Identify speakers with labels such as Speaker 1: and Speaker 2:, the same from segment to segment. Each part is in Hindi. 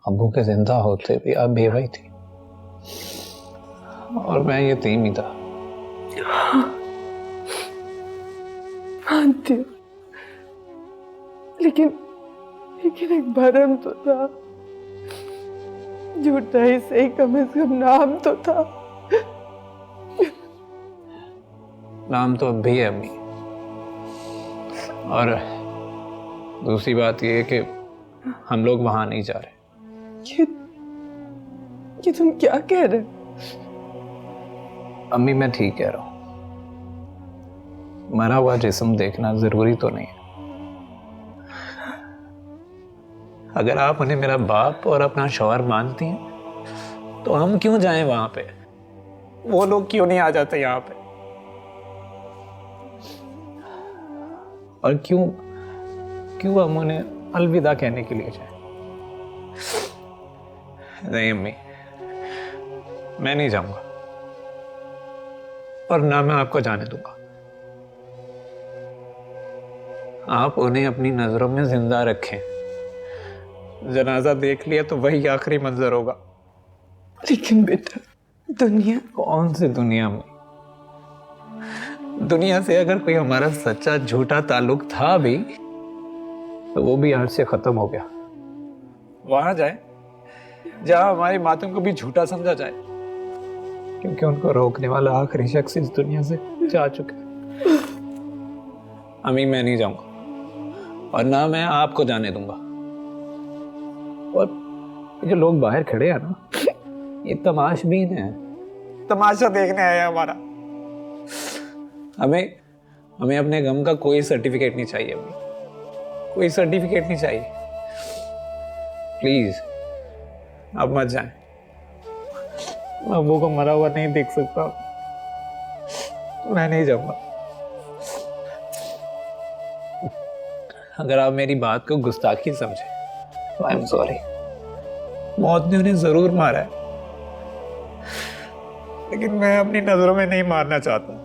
Speaker 1: अब्बू के जिंदा होते भी आप बेवही थी और मैं यतीम ही था।
Speaker 2: मानती हूँ, लेकिन एक भरम तो था, झूठा ही सही, कम से कम नाम तो था।
Speaker 1: नाम तो अब भी है अम्मी। और दूसरी बात यह है कि हम लोग वहां नहीं जा रहे।
Speaker 2: ये तुम क्या कह रहे हो?
Speaker 1: अम्मी मैं ठीक कह रहा हूं। मरा हुआ जिस्म देखना जरूरी तो नहीं है। अगर आप उन्हें मेरा बाप और अपना शौहर मानती हैं तो हम क्यों जाएं वहां पे? वो लोग क्यों नहीं आ जाते यहां पे? और क्यों क्यों हम उन्हें अलविदा कहने के लिए जाएं? नहीं अम्मी, मैं नहीं जाऊंगा और ना मैं आपको जाने दूंगा। आप उन्हें अपनी नजरों में जिंदा रखें। जनाजा देख लिया तो वही आखिरी मंजर होगा।
Speaker 2: लेकिन बेटा, दुनिया।
Speaker 1: कौन सी दुनिया में? दुनिया से अगर कोई हमारा सच्चा झूठा ताल्लुक था भी तो वो भी आज से खत्म हो गया। वहां जाए जहां हमारी मातम को भी झूठा समझा जाए, क्योंकि उनको रोकने वाला आखिरी शख्स इस दुनिया से जा चुका है। अम्मी मैं नहीं जाऊंगा और ना मैं आपको जाने दूंगा। और जो लोग बाहर खड़े हैं ना, ये तमाशबीन है, तमाशा देखने आए हैं हमारा। हमें हमें अपने गम का कोई सर्टिफिकेट नहीं चाहिए अम्मी, कोई सर्टिफिकेट नहीं चाहिए। प्लीज अब मत जाएं। मैं अब्बू को मरा हुआ नहीं देख सकता। मैं नहीं जाऊंगा। अगर आप मेरी बात को गुस्ताखी समझे तो आई एम सॉरी। मौत ने उन्हें जरूर मारा है, लेकिन मैं अपनी नजरों में नहीं मारना चाहता।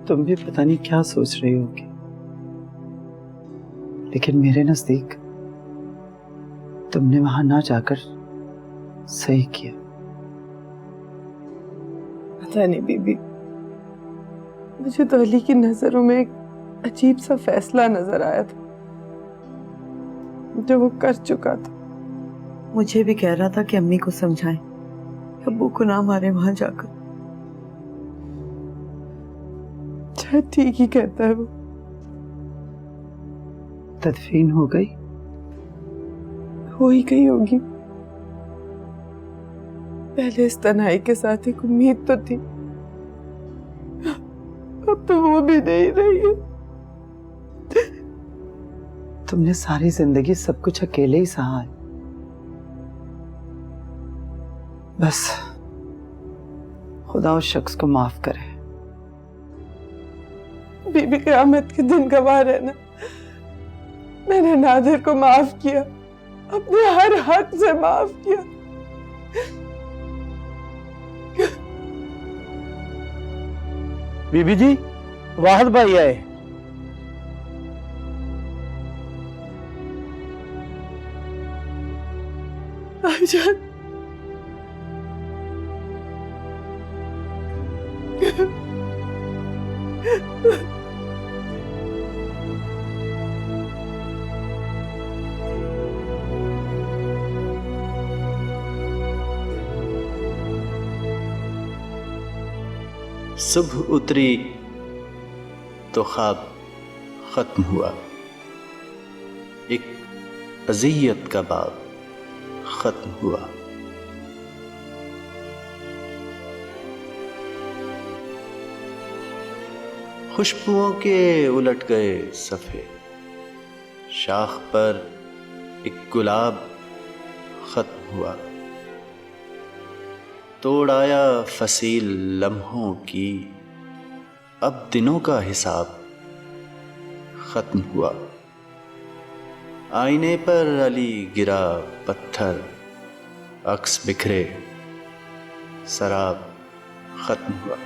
Speaker 3: तुम भी पता नहीं क्या सोच रही होगी, लेकिन मेरे नजदीक तुमने वहां ना जाकर सही किया।
Speaker 2: पता नहीं बीबी, मुझे तो अली की नजरों में एक अजीब सा फैसला नजर आया था जो वो कर चुका था।
Speaker 4: मुझे भी कह रहा था कि अम्मी को समझाएं, अब्बू को ना मारे वहां जाकर।
Speaker 2: शायद ठीक ही कहता है वो।
Speaker 3: तदफीन हो गई?
Speaker 2: हो ही गई होगी। पहले इस तन्हाई के साथ एक उम्मीद तो थी, अब तो वो भी नहीं रही है।
Speaker 3: तुमने सारी जिंदगी सब कुछ अकेले ही सहा है। बस खुदा उस शख्स को माफ करे।
Speaker 2: बीबी क़यामत के दिन गवाह रहना, मैंने नादिर को माफ किया, अपने हर हक से माफ किया।
Speaker 5: बीबी जी, वाहिद भाई आए।
Speaker 2: भाईजान,
Speaker 5: सुबह उतरी तो ख्वाब खत्म हुआ, एक अज़ियत का बाब खत्म हुआ। खुशबुओं के उलट गए सफ़े, शाख पर एक गुलाब खत्म हुआ। तोड़ आया फसील लम्हों की, अब दिनों का हिसाब खत्म हुआ। आईने पर अली गिरा पत्थर, अक्स बिखरे, शराब खत्म हुआ।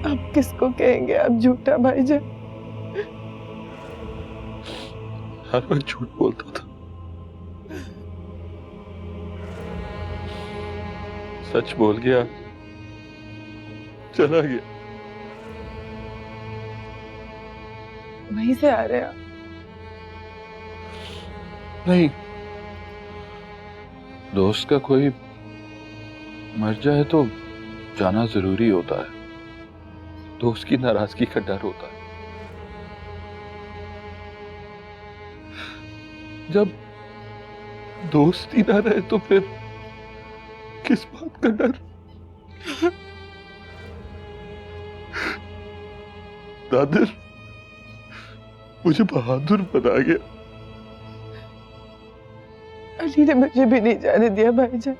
Speaker 2: अब किसको कहेंगे आप झूठा भाईजान?
Speaker 6: हर वक्त झूठ बोलता था, सच बोल गया, चला गया।
Speaker 2: वहीं से आ रहे हैं आप?
Speaker 6: नहीं, दोस्त का कोई मर जाए तो जाना जरूरी होता है। दोस्त की नाराजगी का डर होता है। जब दोस्त ही ना रहे तो फिर किस बात का डर? नादिर मुझे बहादुर बना गया।
Speaker 2: अली ने मुझे भी नहीं जाने दिया भाईजान।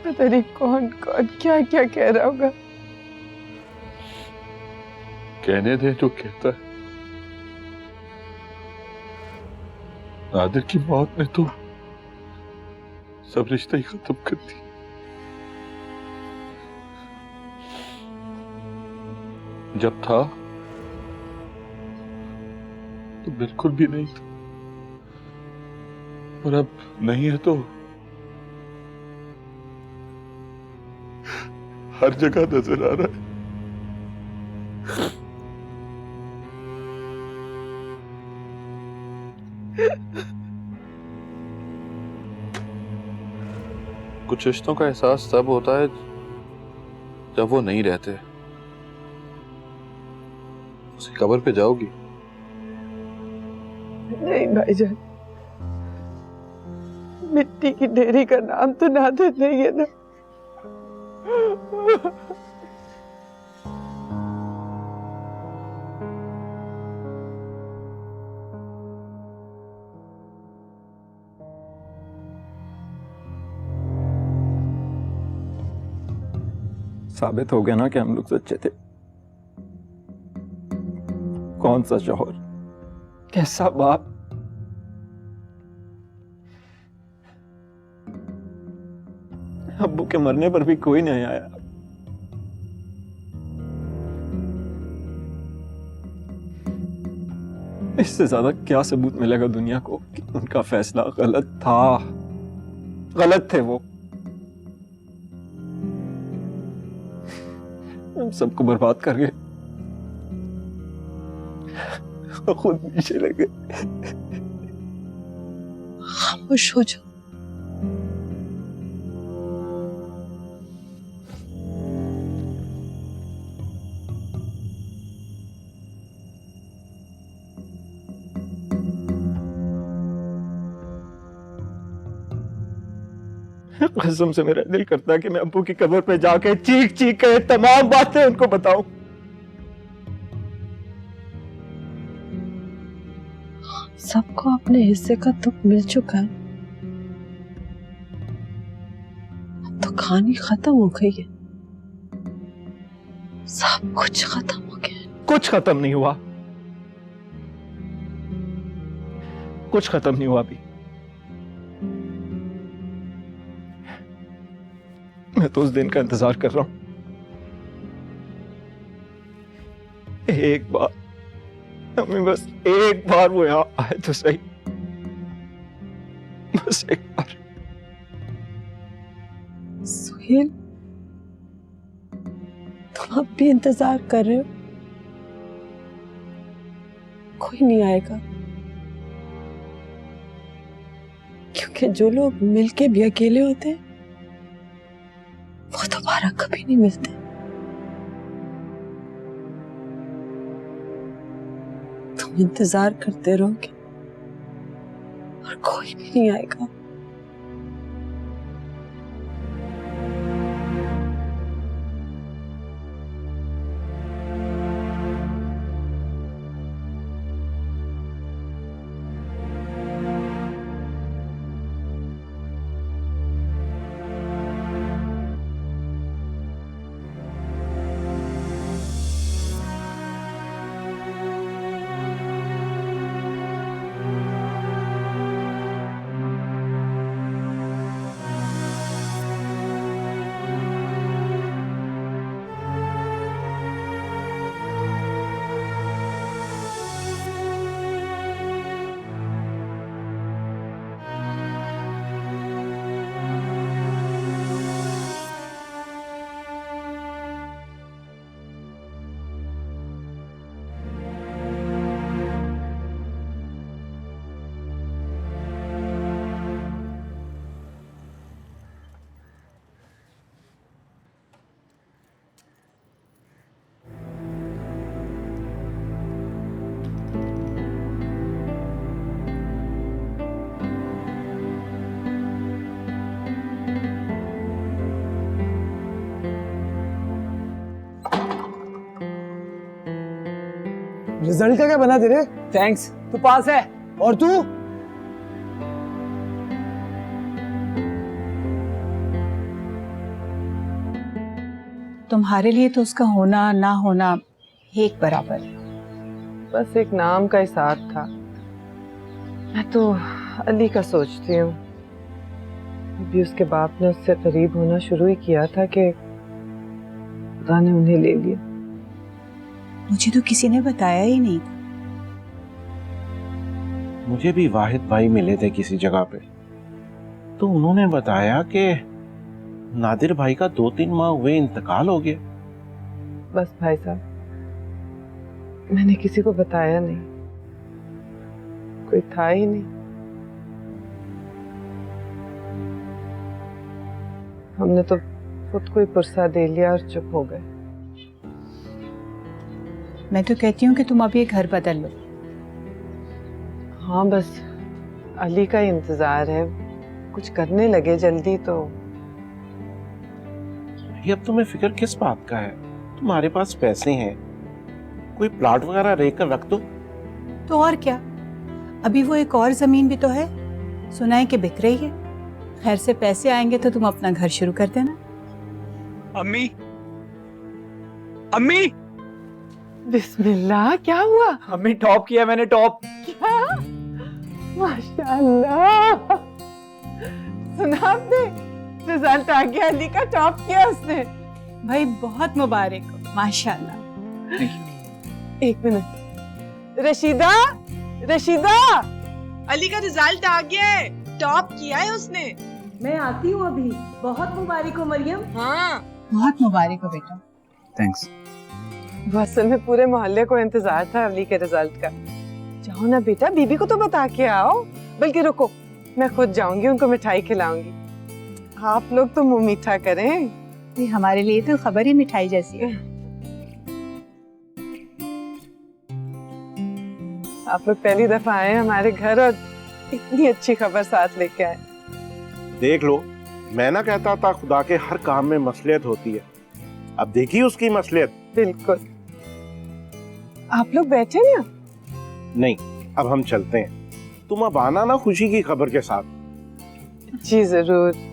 Speaker 2: पता नहीं कौन कौन क्या क्या कह रहा होगा।
Speaker 6: कहने दे तो कहता है। नादिर की मौत ने तो सब रिश्ते ही खत्म कर दी। जब था तो बिल्कुल भी नहीं था, और अब नहीं है तो हर जगह नजर आ रहा है। कुछ रिश्तों का एहसास तब होता है जब वो नहीं रहते। उसी कब्र पे जाओगी?
Speaker 2: नहीं भाईजान, मिट्टी की ढेरी का नाम तो नादिर नहीं है ना।
Speaker 7: साबित हो गया ना कि हम लोग सच्चे थे। कौन सा शौहर, कैसा बाप। अब्बू के मरने पर भी कोई नहीं आया। इससे ज्यादा क्या सबूत मिलेगा दुनिया को कि उनका फैसला गलत था। गलत थे वो। हम सबको बर्बाद कर गए, खुद पीछे लगे।
Speaker 2: खामोश हो जाओ।
Speaker 7: कसम से मेरा दिल करता है कि मैं अब्बू की कब्र पे जाके चीख चीख के तमाम बातें उनको बताऊं।
Speaker 2: सबको अपने हिस्से का दुख मिल चुका है। अब तो कहानी खत्म हो गई है। सब कुछ खत्म हो गया है।
Speaker 7: कुछ खत्म नहीं हुआ, कुछ खत्म नहीं हुआ अभी। मैं तो उस दिन का इंतजार कर रहा हूं। एक बार हमें, बस एक बार वो यहां आए तो सही। बस एक बार।
Speaker 2: सुहेल, तुम अब भी इंतजार कर रहे हो? कोई नहीं आएगा, क्योंकि जो लोग मिलके भी अकेले होते हैं वो दोबारा कभी नहीं मिलते। तुम इंतजार करते रहोगे और कोई भी नहीं आएगा।
Speaker 3: रिजल्ट का क्या बना तेरे?
Speaker 1: थैंक्स, तू पास है।
Speaker 3: और तू?
Speaker 8: तुम्हारे लिए तो उसका होना ना होना एक बराबर है।
Speaker 2: बस एक नाम का ही साथ था। मैं तो अली का सोचती हूँ। अभी उसके बाप ने उससे करीब होना शुरू ही किया था कि खुदा ने उन्हें ले लिया।
Speaker 8: मुझे तो किसी ने बताया ही नहीं था।
Speaker 9: मुझे भी वाहिद भाई मिले थे किसी जगह पे, तो उन्होंने बताया कि नादिर भाई का 2-3 माह हुए इंतकाल हो गया।
Speaker 2: बस भाई साहब, मैंने किसी को बताया नहीं, कोई था ही नहीं। हमने तो खुद को ही पुरसा दे लिया और चुप हो गए।
Speaker 8: मैं तो कहती हूँ कि तुम अब ये घर बदल लो।
Speaker 2: हाँ, बस अली का ही इंतजार है। कुछ करने लगे जल्दी तो।
Speaker 9: ये अब तुम्हें फिक्र किस बात का है? तुम्हारे पास पैसे हैं, कोई प्लॉट वगैरह लेकर रख दो।
Speaker 8: तो और क्या, अभी वो एक और जमीन भी तो है, सुना है कि बिक रही है। खैर से पैसे आएंगे तो तुम अपना घर शुरू कर देना।
Speaker 1: अम्मी, अम्मी,
Speaker 2: बिस्मिल्लाह, क्या हुआ?
Speaker 1: अम्मी टॉप किया मैंने, टॉप।
Speaker 2: क्या? माशाअल्लाह, सुना आपने? रिजल्ट आ गया, अली का टॉप किया उसने।
Speaker 8: भाई बहुत मुबारक हो, माशाल्लाह।
Speaker 2: एक मिनट, रशीदा, रशीदा, अली का रिजल्ट आ गया है, टॉप किया है उसने।
Speaker 4: मैं आती हूँ अभी। बहुत मुबारक हो मरियम।
Speaker 2: हाँ,
Speaker 8: बहुत मुबारक हो बेटा।
Speaker 1: थैंक्स।
Speaker 2: वो असल में पूरे मोहल्ले को इंतजार था अली के रिजल्ट का। जाओ ना बेटा, बीबी को तो बता के आओ। बल्कि रुको, मैं खुद जाऊंगी, उनको मिठाई खिलाऊंगी। आप लोग तो मुंह मीठा करें।
Speaker 8: ये हमारे लिए तो खबर ही मिठाई जैसी है।
Speaker 2: आप लोग पहली दफा आए हमारे घर और इतनी अच्छी खबर साथ लेके आए।
Speaker 9: देख लो, मैं ना कहता था खुदा के हर काम में मसलियत होती है। अब देखिए उसकी मसलियत।
Speaker 2: बिल्कुल। आप लोग बैठे ना?
Speaker 9: नहीं, अब हम चलते हैं। तुम अब आना ना खुशी की खबर के साथ।
Speaker 2: जी जरूर।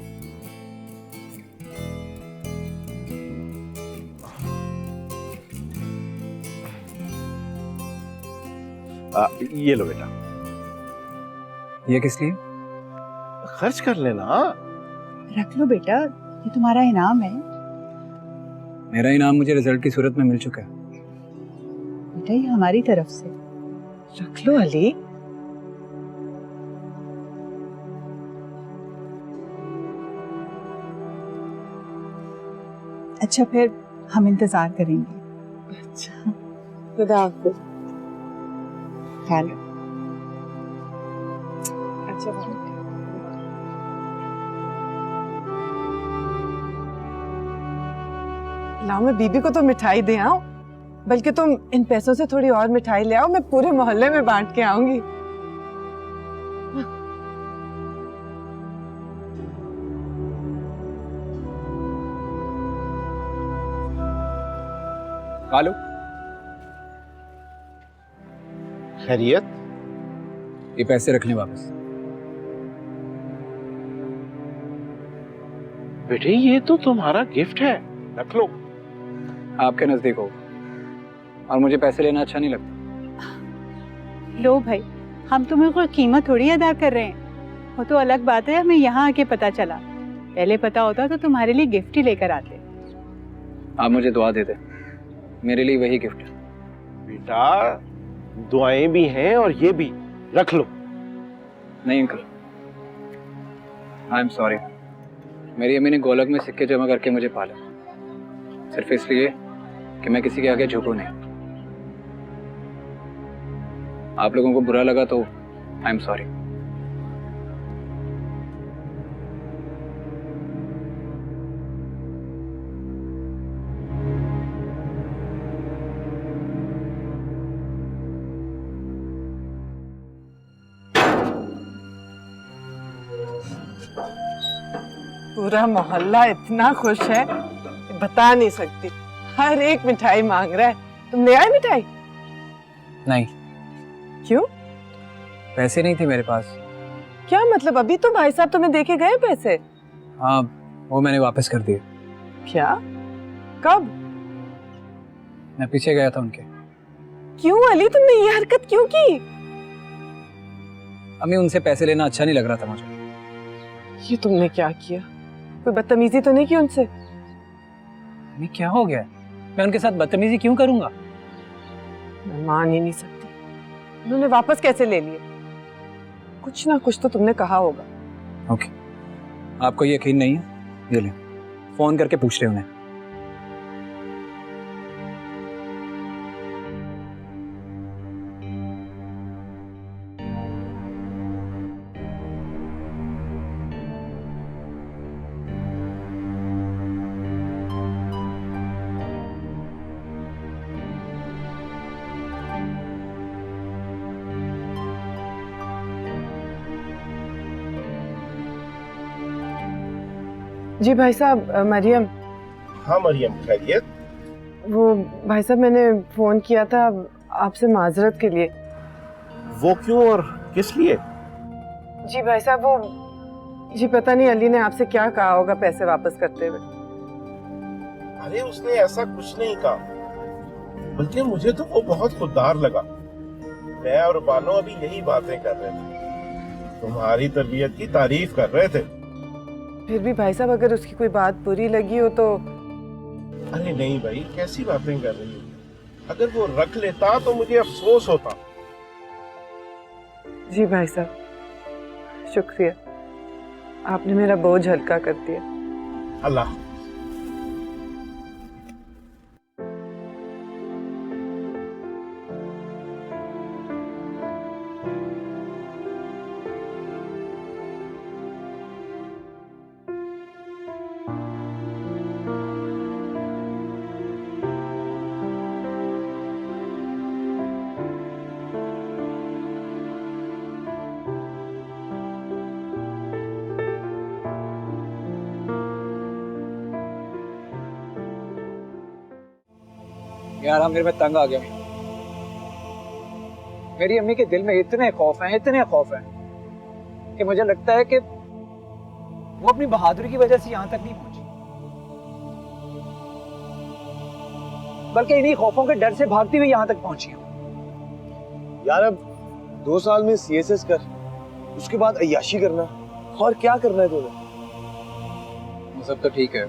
Speaker 9: ये लो बेटा,
Speaker 1: ये किस लिए?
Speaker 9: खर्च कर लेना।
Speaker 8: रख लो बेटा, ये तुम्हारा इनाम है।
Speaker 1: मेरा इनाम मुझे रिजल्ट की सूरत में मिल चुका है।
Speaker 8: बेटा ये हमारी तरफ से।
Speaker 2: रख लो अली।
Speaker 8: अच्छा फिर हम इंतजार करेंगे।
Speaker 2: अच्छा, खुदा हाफिज।
Speaker 8: ख्याल।
Speaker 2: अच्छा, लाओ, मैं बीबी को तो मिठाई दे आऊं। बल्कि तुम इन पैसों से थोड़ी और मिठाई ले आओ, मैं पूरे मोहल्ले में बांट के आऊंगी।
Speaker 1: कालू,
Speaker 9: खैरियत?
Speaker 1: ये पैसे रख लें वापस।
Speaker 9: बेटे ये तो तुम्हारा गिफ्ट है, रख लो।
Speaker 1: आपके नजदीक होगा और मुझे पैसे लेना अच्छा नहीं लगता।
Speaker 8: लो भाई, हम तुम्हें कोई कीमत थोड़ी अदा कर रहे हैं। वो तो अलग बात है, हमें यहाँ आके पता चला। पहले पता होता तो तुम्हारे लिए गिफ्ट ही लेकर आते।
Speaker 1: आप मुझे दुआ दे दें, मेरे लिए वही गिफ्ट है।
Speaker 9: बेटा दुआएं भी हैं और ये भी, रख लो।
Speaker 1: नहीं अंकल, आई एम सॉरी। मेरी अम्मी ने गोलक में सिक्के जमा करके मुझे पाला, सिर्फ इसलिए कि मैं किसी के आगे झुकूं नहीं। आप लोगों को बुरा लगा तो आई एम सॉरी।
Speaker 2: पूरा मोहल्ला इतना खुश है, बता नहीं सकती। हर एक मिठाई मांग रहा है। तुम ले आए मिठाई?
Speaker 1: नहीं।
Speaker 2: क्यों?
Speaker 1: पैसे नहीं थे मेरे पास।
Speaker 2: क्या मतलब? अभी तो भाई साहब तुम्हें देके गए पैसे।
Speaker 1: हाँ, वो मैंने वापस कर दिए।
Speaker 2: क्या? कब?
Speaker 1: मैं पीछे गया था उनके।
Speaker 2: क्यों अली, तुमने ये हरकत क्यों की?
Speaker 1: अम्मी, उनसे पैसे लेना अच्छा नहीं लग रहा था मुझे।
Speaker 2: ये तुमने क्या किया? कोई बदतमीजी तो नहीं की उनसे?
Speaker 1: अम्मी, क्या हो गया? मैं उनके साथ बदतमीजी क्यों करूंगा?
Speaker 2: मैं मान ही नहीं सकती, उन्होंने वापस कैसे ले लिए? कुछ ना कुछ तो तुमने कहा होगा।
Speaker 1: ओके, आपको यकीन नहीं है? ये ले, फोन करके पूछ रहे उन्हें।
Speaker 2: जी भाई साहब, मरियम।
Speaker 9: हाँ मरियम, खैरियत?
Speaker 2: वो भाई साहब, मैंने फोन किया था आपसे माजरत के लिए।
Speaker 9: वो क्यों और किस लिए?
Speaker 2: जी भाई साहब, वो जी पता नहीं अली ने आपसे क्या कहा होगा पैसे वापस करते हुए।
Speaker 9: अरे उसने ऐसा कुछ नहीं कहा, बल्कि मुझे तो वो बहुत खुददार लगा। मैं और बानो अभी यही बातें कर रहे थे, तुम्हारी तरबियत की तारीफ कर रहे थे।
Speaker 2: फिर भी भाई साहब, अगर उसकी कोई बात बुरी लगी हो तो।
Speaker 9: अरे नहीं भाई, कैसी बातें कर रही हो? अगर वो रख लेता तो मुझे अफसोस होता।
Speaker 2: जी भाई साहब, शुक्रिया, आपने मेरा बोझ हल्का कर दिया।
Speaker 9: अल्लाह।
Speaker 1: यार, आमिर, मैं तंग आ गया। मेरी अम्मी के दिल में इतने खौफ हैं कि मुझे लगता है कि वो अपनी बहादुरी की वजह से यहां तक नहीं पहुंची, बल्कि इन्हीं खौफों के डर से भागती हुई यहां तक पहुंची है।
Speaker 10: यार, अब 2 साल में सीएसएस कर, उसके बाद अय्याशी करना, और क्या करना है तुम्हें?
Speaker 1: वो सब तो ठीक है,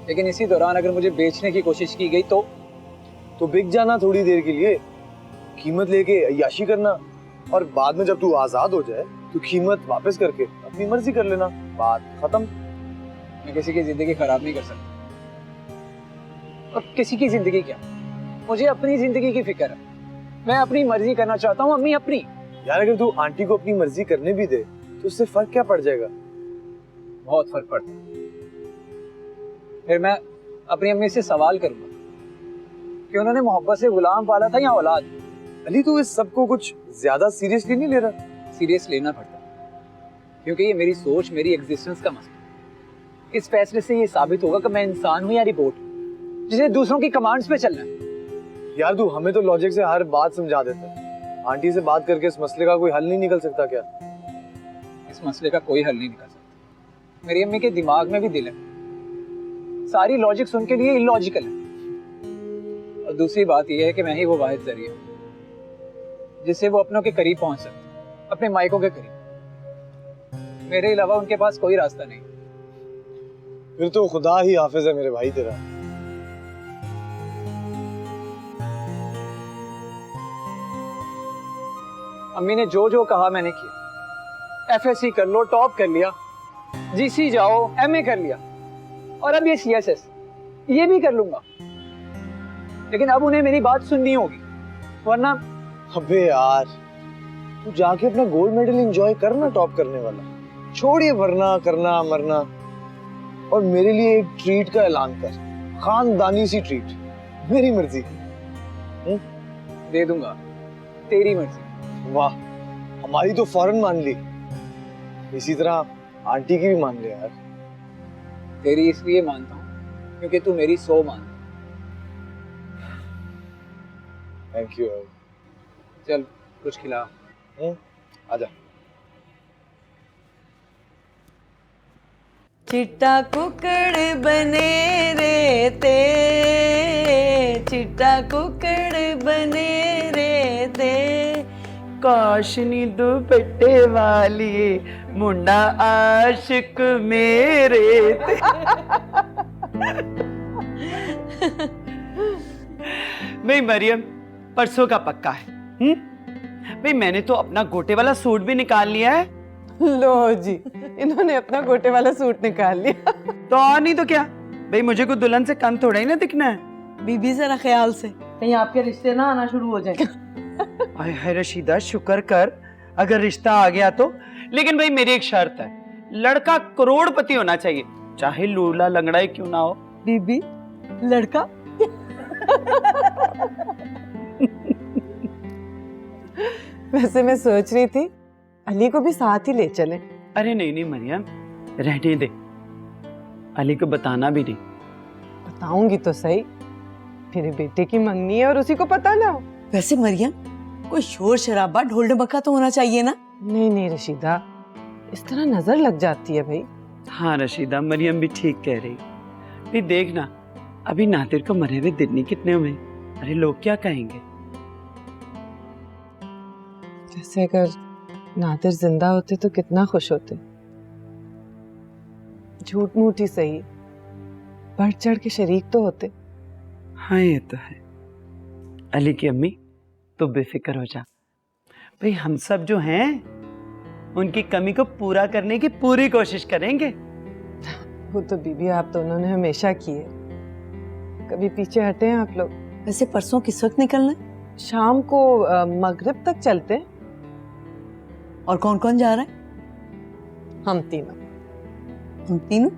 Speaker 1: लेकिन इसी दौरान अगर मुझे बेचने की कोशिश की गई तो
Speaker 10: बिक जाना थोड़ी देर के लिए, कीमत लेके अय्याशी करना, और बाद में जब तू आजाद हो जाए तो कीमत वापस करके अपनी मर्जी कर लेना, बात खत्म।
Speaker 1: मैं किसी की जिंदगी खराब नहीं कर सकता, और किसी की जिंदगी क्या, मुझे अपनी जिंदगी की फिक्र है। मैं अपनी मर्जी करना चाहता हूँ अम्मी, अपनी।
Speaker 10: यार, अगर तू आंटी को अपनी मर्जी करने भी दे तो उससे फर्क क्या पड़ जाएगा?
Speaker 1: बहुत फर्क पड़ता है। फिर मैं अपनी अम्मी से सवाल करूंगा कि उन्होंने मोहब्बत से गुलाम पाला था या औलाद।
Speaker 10: अली, तू इस सब को कुछ ज्यादा सीरियसली नहीं ले रहा?
Speaker 1: सीरियस लेना पड़ता है, क्योंकि ये मेरी सोच, मेरी एग्जिस्टेंस का मसला। इस फैसले से ये साबित होगा कि मैं इंसान हूं या रिपोर्ट, जिसे दूसरों की कमांड्स पे चलना है।
Speaker 10: यार, तू हमें तो लॉजिक से हर बात समझा देता है। आंटी से बात करके इस मसले का कोई हल नहीं निकल सकता क्या?
Speaker 1: इस मसले का कोई हल नहीं निकल सकता। मेरी अम्मी के दिमाग में भी दिल है, सारी लॉजिक्स उनके लिए इलॉजिकल है। और दूसरी बात यह है कि मैं ही वो वाहिद जरिया जिससे वो अपनों के करीब पहुंच सकते, अपने मायकों के करीब। मेरे अलावा उनके पास कोई रास्ता नहीं।
Speaker 10: फिर तो खुदा ही हाफिज है मेरे भाई तेरा।
Speaker 1: अम्मी ने जो जो कहा मैंने किया। एफएससी कर लो, टॉप कर लिया, जीसी जाओ, एमए कर लिया, और अब ये सीएसएस, ये भी कर लूंगा। लेकिन अब उन्हें मेरी बात सुननी होगी, वरना।
Speaker 10: अबे यार, तू जाके अपना गोल्ड मेडल एंजॉय करना, टॉप करने वाला। छोड़ ये वरना करना मरना, और मेरे लिए एक ट्रीट का ऐलान कर, खानदानी सी ट्रीट, मेरी मर्जी।
Speaker 1: दे दूंगा, तेरी मर्जी।
Speaker 10: वाह, हमारी तो फौरन मान ली, इसी तरह आंटी की भी मान ले यार।
Speaker 1: तेरी इसलिए मानता हूँ क्योंकि तू मेरी 100 मानता।
Speaker 10: Thank you.
Speaker 1: चल कुछ खिला।
Speaker 10: आजा।
Speaker 2: चिट्टा कुकड़ बने रे ते, चिट्टा कुकड़ बने रे ते, काशनी दुपट्टे वाली मुंडा आशिक मेरे ते।
Speaker 3: भाई मरियम परसों का पक्का है। भाई मैंने तो अपना गोटे वाला सूट भी निकाल लिया है।
Speaker 2: लो जी, इन्होंने अपना गोटे वाला सूट निकाल लिया।
Speaker 3: तो और नहीं तो क्या, भाई मुझे कोई दुल्हन से कम थोड़ा ही ना दिखना है।
Speaker 2: बीबी जरा ख्याल से, कहीं आपके रिश्ते ना आना शुरू हो जाए।
Speaker 3: हाय हाय रशीदा, शुक्र कर अगर रिश्ता आ गया तो। लेकिन भाई मेरी एक शर्त है, लड़का करोड़पति होना चाहिए, चाहे लूला लंगड़ा ही क्यों ना हो।
Speaker 2: बीबी लड़का? वैसे मैं सोच रही थी अली को भी साथ ही ले चले।
Speaker 3: अरे नहीं नहीं मरियम, रहने दे, अली को बताना भी नहीं।
Speaker 2: बताऊंगी तो सही, मेरे बेटे की मंगनी है और उसी को पता ना हो।
Speaker 4: वैसे मरियम, कोई शोर शराबा ढोल ढमक्का तो होना चाहिए ना?
Speaker 2: नहीं नहीं रशीदा, इस तरह नजर लग जाती है भाई।
Speaker 3: हाँ रशीदा, मरियम भी ठीक कह रही। भी देखना, अभी नादिर को मरे हुए दिन नहीं कितने हुए। अरे लोग क्या कहेंगे।
Speaker 2: जैसे अगर नादिर जिंदा होते तो कितना खुश होते। झूठ मूठ ही सही, बढ़ चढ़ के शरीक तो होते।
Speaker 3: हाँ ये तो है। अली की अम्मी तो बेफिक्र हो जा, भाई हम सब जो हैं उनकी कमी को पूरा करने की पूरी कोशिश करेंगे।
Speaker 2: वो तो बीबी आप दोनों ने हमेशा की है, कभी पीछे हटे हैं आप लोग?
Speaker 4: वैसे परसों किस वक्त निकलना है?
Speaker 2: शाम को मगरिब तक चलते हैं।
Speaker 4: और कौन कौन जा रहा है?
Speaker 2: हम तीनों।
Speaker 4: हम तीनों?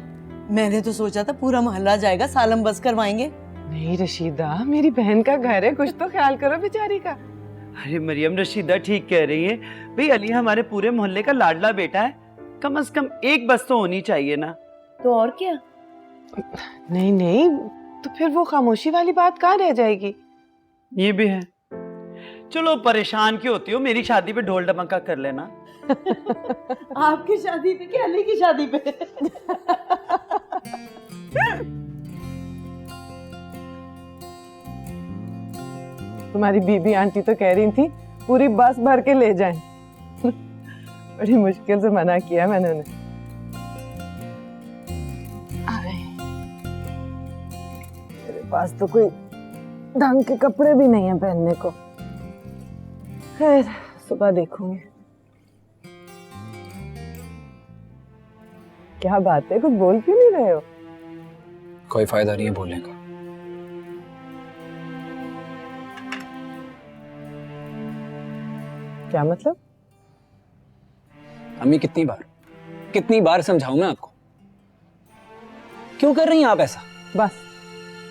Speaker 4: मैंने तो सोचा था पूरा मोहल्ला जाएगा, सालम बस करवाएंगे।
Speaker 2: नहीं रशीदा, मेरी बहन का घर है, कुछ तो ख्याल करो बेचारी का।
Speaker 3: अरे मरियम, रशीदा ठीक कह रही है, भाई अली हमारे पूरे मोहल्ले का लाडला बेटा है, कम से कम एक बस तो होनी चाहिए ना।
Speaker 4: तो और क्या?
Speaker 2: नहीं नहीं, तो फिर वो खामोशी वाली बात कहाँ रह जाएगी?
Speaker 3: ये भी है। चलो परेशान क्यों होती हो, मेरी शादी पे ढोल डमका कर लेना।
Speaker 4: आपकी शादी पे कि अली की शादी पे?
Speaker 2: तुम्हारी बीबी आंटी तो कह रही थी पूरी बस भर के ले जाएं। बड़ी मुश्किल से मना किया मैंने उन्हें। मेरे पास तो कोई ढंग के कपड़े भी नहीं है पहनने को। खैर सुबह देखूंगी। क्या बात है, कुछ बोल क्यों नहीं रहे हो?
Speaker 1: कोई फायदा नहीं है बोलने का।
Speaker 2: क्या मतलब?
Speaker 1: अम्मी कितनी बार समझाऊं मैं आपको, क्यों कर रही हैं आप ऐसा?
Speaker 2: बस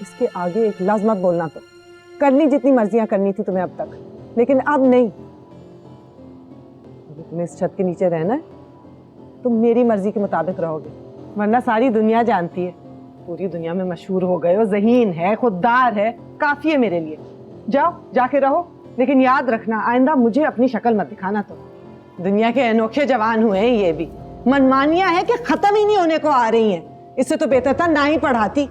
Speaker 2: इसके आगे एक लफ्ज मत बोलना। तो कर ली जितनी मर्जियां करनी थी तुम्हें अब तक, लेकिन अब नहीं। अगर तुम्हें इस छत के नीचे रहना है तुम मेरी मर्जी के मुताबिक रहोगे, वरना सारी दुनिया जानती है, पूरी दुनिया में मशहूर हो गए हो, ज़हीन है, खुददार है, काफी है मेरे लिए। जाओ जाके रहो, लेकिन याद रखना आइंदा मुझे अपनी शक्ल मत दिखाना। तो दुनिया के अनोखे जवान हुए हैं ये भी, मनमानियां हैं कि खत्म ही नहीं होने को आ रही हैं। इससे तो बेहतर था ना ही पढ़ाती,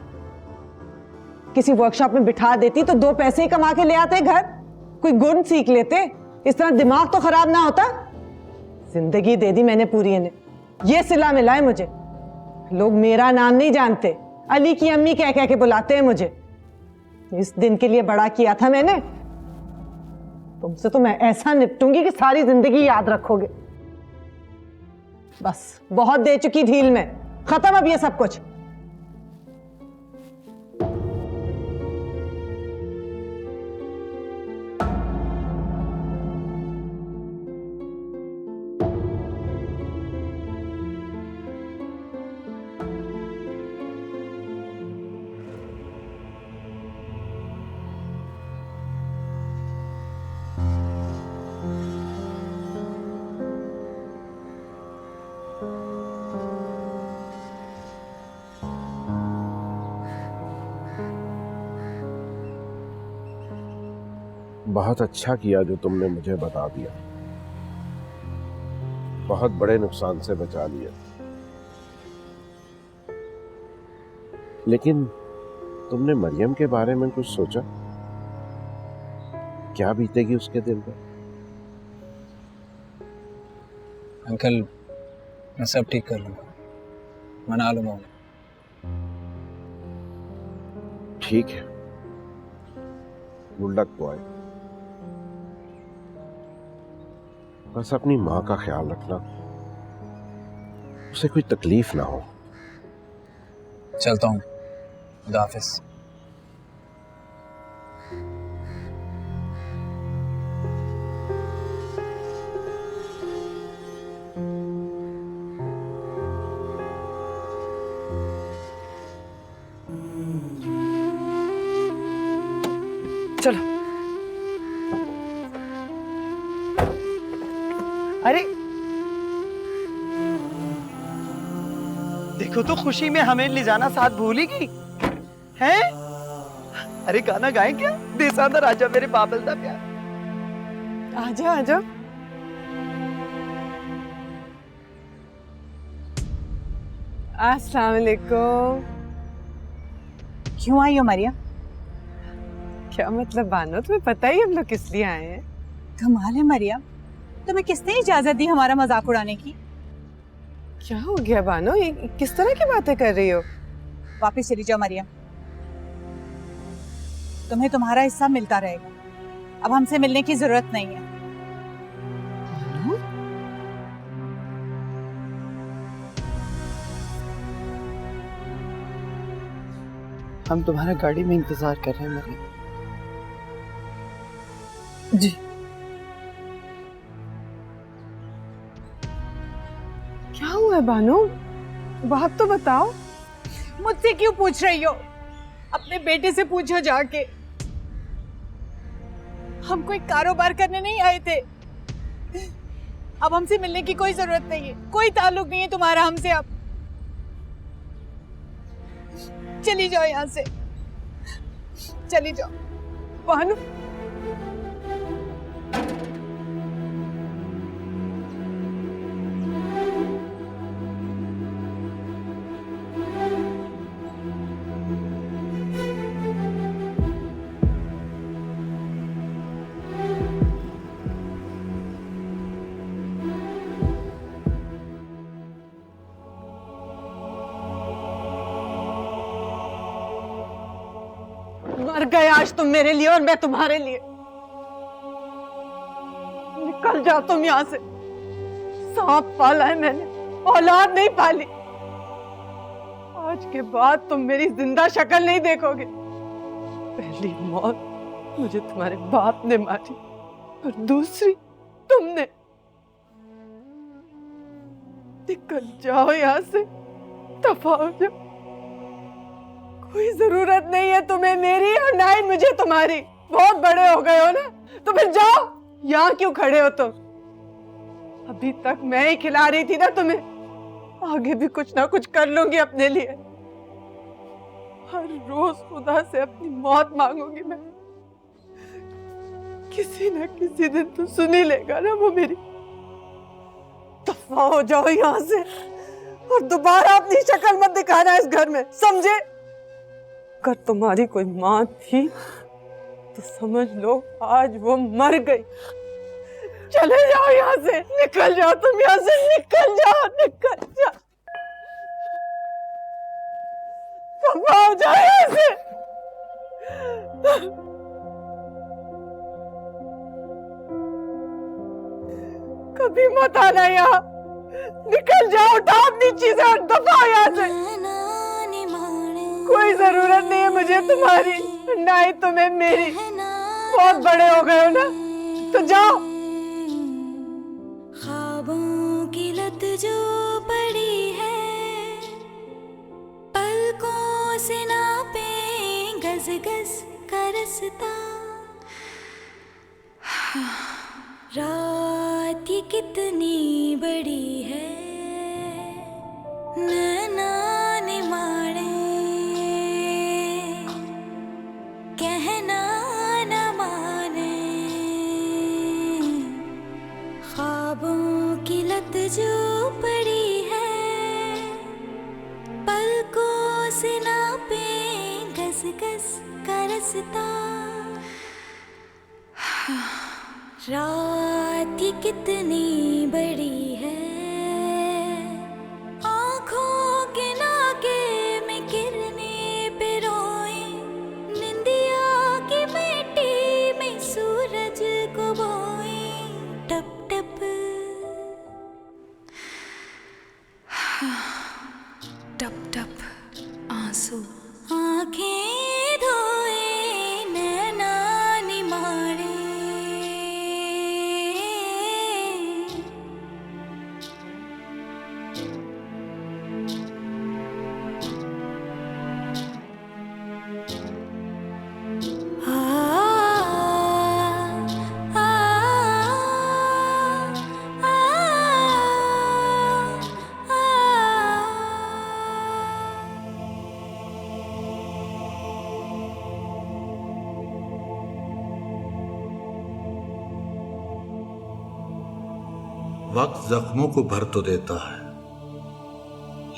Speaker 2: किसी वर्कशॉप में बिठा देती तो 2 पैसे ही कमा के ले आते घर, कोई गुण सीख लेते, इस तरह दिमाग तो खराब ना होता। जिंदगी दे दी मैंने पूरी इन्हें, ये सिला मिला है मुझे। लोग मेरा नाम नहीं जानते, अली की अम्मी कह कह के बुलाते हैं मुझे। इस दिन के लिए बड़ा किया था मैंने, तुमसे तो मैं ऐसा निपटूंगी कि सारी जिंदगी याद रखोगे। बस बहुत दे चुकी ढील में, खत्म अब ये सब कुछ।
Speaker 9: बहुत अच्छा किया जो तुमने मुझे बता दिया, बहुत बड़े नुकसान से बचा लिया। लेकिन तुमने मरियम के बारे में कुछ सोचा? क्या बीतेगी उसके दिल पर?
Speaker 1: अंकल, मैं सब ठीक कर लूंगा, मना लूंगा उन्हें।
Speaker 9: ठीक है, गुड लक बॉय। बस अपनी माँ का ख्याल रखना, उसे कोई तकलीफ ना हो।
Speaker 1: चलता हूँ, खुदा हाफिज।
Speaker 3: चलो। अरे देखो तो, खुशी में हमें ले जाना साथ भूल ही गई हैं? अरे गाना गाएं क्या? देसादा राजा मेरे बाबल दा प्यार।
Speaker 2: आजा आजा। अस्सलाम वालेकुम।
Speaker 8: क्यों आई हो मरियम?
Speaker 2: क्या मतलब बानो, तुम्हें पता ही हम लोग किस लिए आए हैं?
Speaker 8: कमाल है मरियम, तुम्हें किसने इजाजत दी हमारा मजाक उड़ाने की?
Speaker 2: क्या हो गया बानो, ये किस तरह की बातें कर रही हो?
Speaker 8: वापस चली जाओ मरियम, तुम्हें तुम्हारा हिस्सा मिलता रहेगा, अब हमसे मिलने की जरूरत नहीं है।
Speaker 3: हम तुम्हारा गाड़ी में इंतजार कर रहे हैं मरियम।
Speaker 2: जी। क्या हुआ है बानो, बात तो बताओ।
Speaker 8: मुझसे क्यों पूछ रही हो? अपने बेटे से पूछो जाके। हम कोई कारोबार करने नहीं आए थे, अब हमसे मिलने की कोई जरूरत नहीं है, कोई ताल्लुक नहीं है तुम्हारा हमसे। अब चली जाओ यहाँ से, चली जाओ।
Speaker 2: बानो, मर गए आज तुम मेरे लिए और मैं तुम्हारे लिए। निकल जाओ तुम यहाँ से। सांप पाला है मैंने, औलाद नहीं पाली। आज के बाद तुम मेरी जिंदा शक्ल नहीं देखोगे। पहली मौत मुझे तुम्हारे बाप ने मारी और दूसरी तुमने। निकल जाओ यहाँ से, दफा हो जाओ। कोई जरूरत नहीं है तुम्हें मेरी और ना ही मुझे तुम्हारी। बहुत बड़े हो गए हो ना, तो फिर जाओ। यहाँ क्यों खड़े हो तुम? अभी तक मैं ही खिला रही थी ना तुम्हें, आगे भी कुछ ना कुछ कर लूंगी अपने लिए। हर रोज खुदा से अपनी मौत मांगूंगी मैं। किसी ना किसी दिन तो सुन ही लेगा ना वो मेरी। दफा हो जाओ यहाँ से और दोबारा अपनी शक्ल मत दिखाना इस घर में, समझे? अगर तुम्हारी कोई माँ थी तो समझ लो आज वो मर गई। चले जाओ यहाँ से, निकल जाओ तुम यहाँ से, निकल जाओ, निकल जाओ। दफा हो जाओ यहाँ से। कभी मत आना यहाँ, निकल जाओ, उठाओ अपनी चीजें और दफा हो यहाँ से। कोई जरूरत नहीं है मुझे तुम्हारी, ना ही तुम्हें मेरी। बहुत बड़े हो गए हो ना, तो जाओ।
Speaker 11: ख्वाबों की लत जो पड़ी है, पलकों से नापे गज गज का रास्ता। रात ये कितनी बड़ी है, नैना ने मारे कहना न माने। रास्ता। रात ही कितनी बड़ी है, आँखों के नाके में गिरने पे रोए, निंदिया की मिट्टी में सूरज को बोए, टप टप टप टप आंसू, आँखें धोए नैना निमाड़े।
Speaker 12: वक्त जख्मों को भर तो देता है,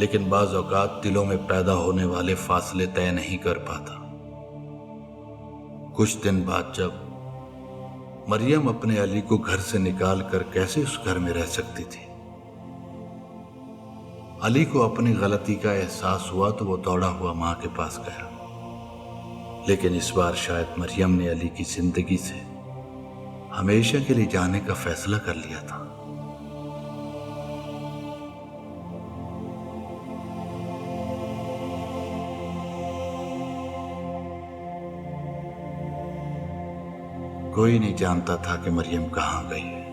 Speaker 12: लेकिन बाज औकात दिलों में पैदा होने वाले फासले तय नहीं कर पाता। कुछ दिन बाद जब मरियम अपने अली को घर से निकाल कर कैसे उस घर में रह सकती थी, अली को अपनी गलती का एहसास हुआ तो वो दौड़ा हुआ मां के पास गया। लेकिन इस बार शायद मरियम ने अली की जिंदगी से हमेशा के लिए जाने का फैसला कर लिया था। कोई नहीं जानता था कि मरियम कहां गई है।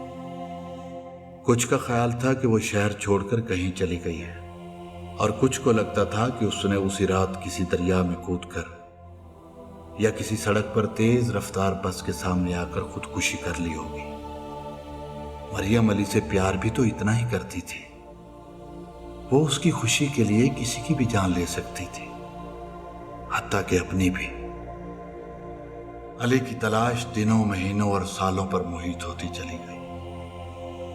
Speaker 12: कुछ का ख्याल था कि वो शहर छोड़कर कहीं चली गई है, और कुछ को लगता था कि उसने उसी रात किसी दरिया में कूदकर या किसी सड़क पर तेज रफ्तार बस के सामने आकर खुदकुशी कर ली होगी। मरियम अली से प्यार भी तो इतना ही करती थी, वो उसकी खुशी के लिए किसी की भी जान ले सकती थी, हत्ता कि अपनी भी। अली की तलाश दिनों, महीनों और सालों पर मुहित होती चली गई।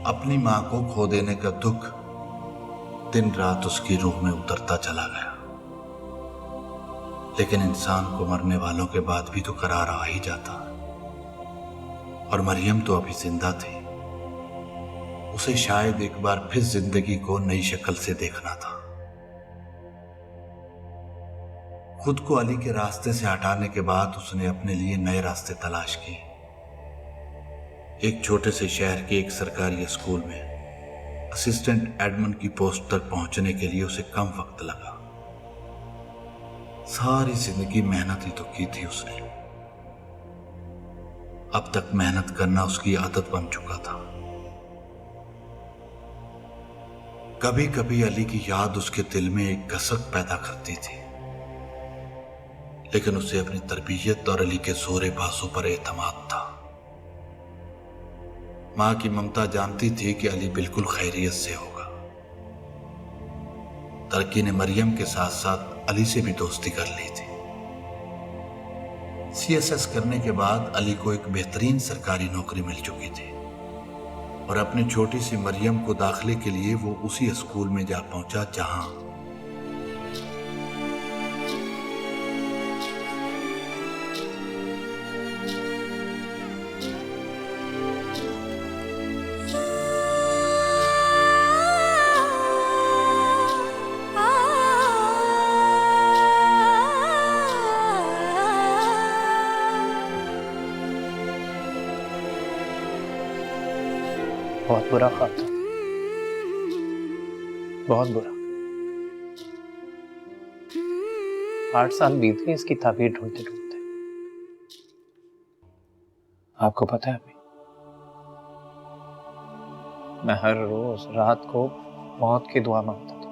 Speaker 12: अपनी मां को खो देने का दुख दिन रात उसकी रूह में उतरता चला गया। लेकिन इंसान को मरने वालों के बाद भी तो करार आ ही जाता, और मरियम तो अभी जिंदा थी। उसे शायद एक बार फिर जिंदगी को नई शक्ल से देखना था। खुद को अली के रास्ते से हटाने के बाद उसने अपने लिए नए रास्ते तलाश किए। एक छोटे से शहर के एक सरकारी स्कूल में असिस्टेंट एडमिन की पोस्ट तक पहुंचने के लिए उसे कम वक्त लगा। सारी जिंदगी मेहनत ही तो की थी उसने। अब तक मेहनत करना उसकी आदत बन चुका था। कभी कभी अली की याद उसके दिल में एक कसक पैदा करती थी, लेकिन उसे अपनी तरबियत और अली के जोरे बाजों पर एतमाद था। मां की ममता जानती थी कि अली बिल्कुल खैरियत से होगा। तरकी ने मरियम के साथ साथ अली से भी दोस्ती कर ली थी। सीएसएस करने के बाद अली को एक बेहतरीन सरकारी नौकरी मिल चुकी थी, और अपनी छोटी सी मरियम को दाखिले के लिए वो उसी स्कूल में जा पहुंचा जहां
Speaker 1: बहुत बुरा ख्वाब था, बहुत बुरा। 8 साल बीत गए इसकी ताबीर ढूंढते ढूंढते। आपको पता है अभी, मैं हर रोज रात को मौत की दुआ मांगता था,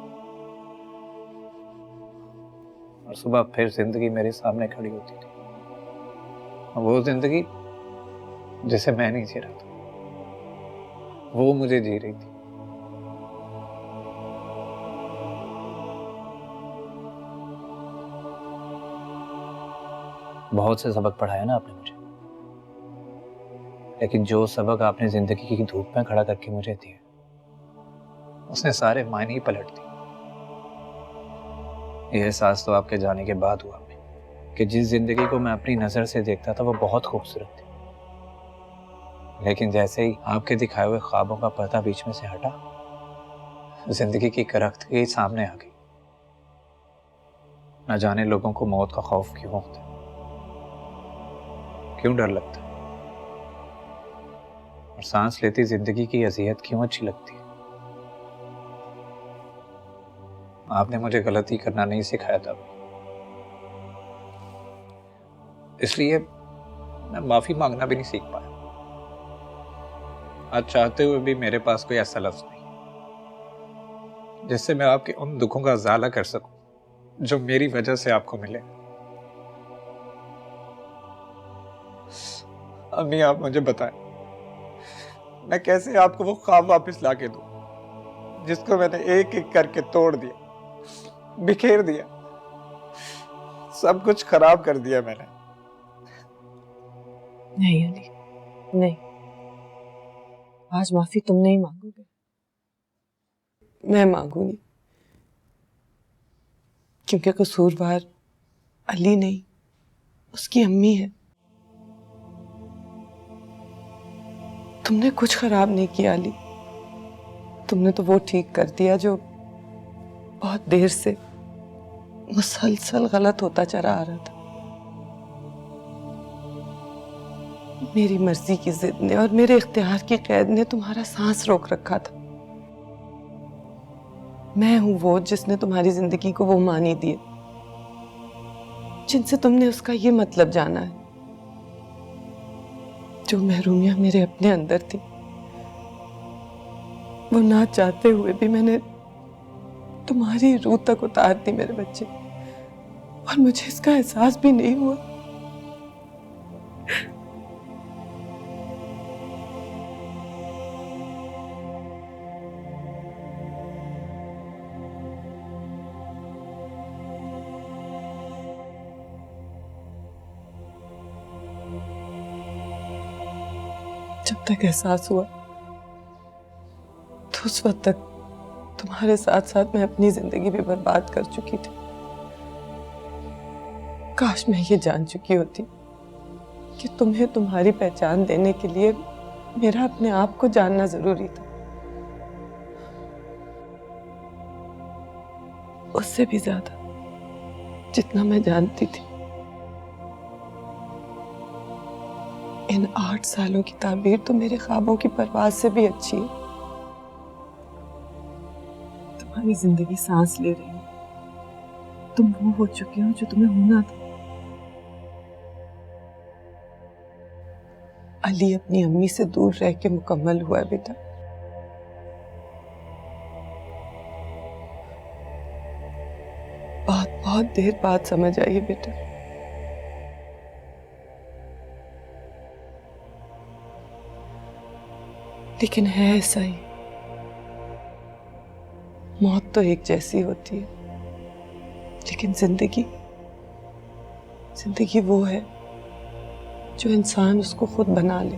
Speaker 1: और सुबह फिर जिंदगी मेरे सामने खड़ी होती थी। वो जिंदगी जिसे मैं नहीं जी रहा था, वो मुझे जी रही थी। बहुत से सबक पढ़ाया ना आपने मुझे, लेकिन जो सबक आपने जिंदगी की धूप में खड़ा करके मुझे दिए, उसने सारे मायने ही पलट दिए। यह एहसास तो आपके जाने के बाद हुआ। कि जिस जिंदगी को मैं अपनी नजर से देखता था वो बहुत खूबसूरत थी, लेकिन जैसे ही आपके दिखाए हुए ख्वाबों का पर्दा बीच में से हटा, जिंदगी की करख्तगी सामने आ गई। न जाने लोगों को मौत का खौफ क्यों होता है, क्यों डर लगता है, और सांस लेती जिंदगी की अजियत क्यों अच्छी लगती है। आपने मुझे गलती करना नहीं सिखाया था, इसलिए मैं माफी मांगना भी नहीं सीख पाया। आज चाहते हुए भी मेरे पास कोई ऐसा लफ्ज नहीं जिससे मैं आपके उन दुखों का इजाला कर सकूं जो मेरी वजह से आपको मिले। अम्मी, आप मुझे बताएं, मैं कैसे आपको वो ख्वाब वापस ला के दूं जिसको मैंने एक एक करके तोड़ दिया, बिखेर दिया, सब कुछ खराब कर दिया मैंने।
Speaker 2: नहीं अली, नहीं, आज माफी तुम नहीं मांगोगे, मैं मांगूंगी, क्योंकि कसूरवार अली नहीं, उसकी अम्मी है। तुमने कुछ खराब नहीं किया अली, तुमने तो वो ठीक कर दिया जो बहुत देर से मुसलसल गलत होता चला आ रहा था। मेरी मर्जी की जिद ने और मेरे इख्तियार की कैद ने तुम्हारा सांस रोक रखा था। मैं हूं वो जिसने तुम्हारी जिंदगी को वो मानी दिए जिनसे तुमने उसका ये मतलब जाना है। जो महरूमियां मेरे अपने अंदर थी, वो ना चाहते हुए भी मैंने तुम्हारी रूह तक उतार दी मेरे बच्चे, और मुझे इसका एहसास भी नहीं हुआ। जब तक एहसास हुआ तो उस वक्त तक तुम्हारे साथ साथ मैं अपनी जिंदगी भी बर्बाद कर चुकी थी। काश मैं ये जान चुकी होती कि तुम्हें तुम्हारी पहचान देने के लिए मेरा अपने आप को जानना जरूरी था। उससे भी ज्यादा जितना मैं जानती थी। इन 8 सालों की ताबीर तो मेरे ख्वाबों की परवाज से भी अच्छी है। तुम्हारी जिंदगी सांस ले रही है, तुम वो हो चुके हो जो तुम्हें होना था। अली अपनी अम्मी से दूर रह के मुकम्मल हुआ है बेटा। बहुत बहुत देर बाद समझ आई है बेटा। लेकिन है ऐसा ही, मौत तो एक जैसी होती है, लेकिन जिंदगी वो है जो इंसान उसको खुद बना ले।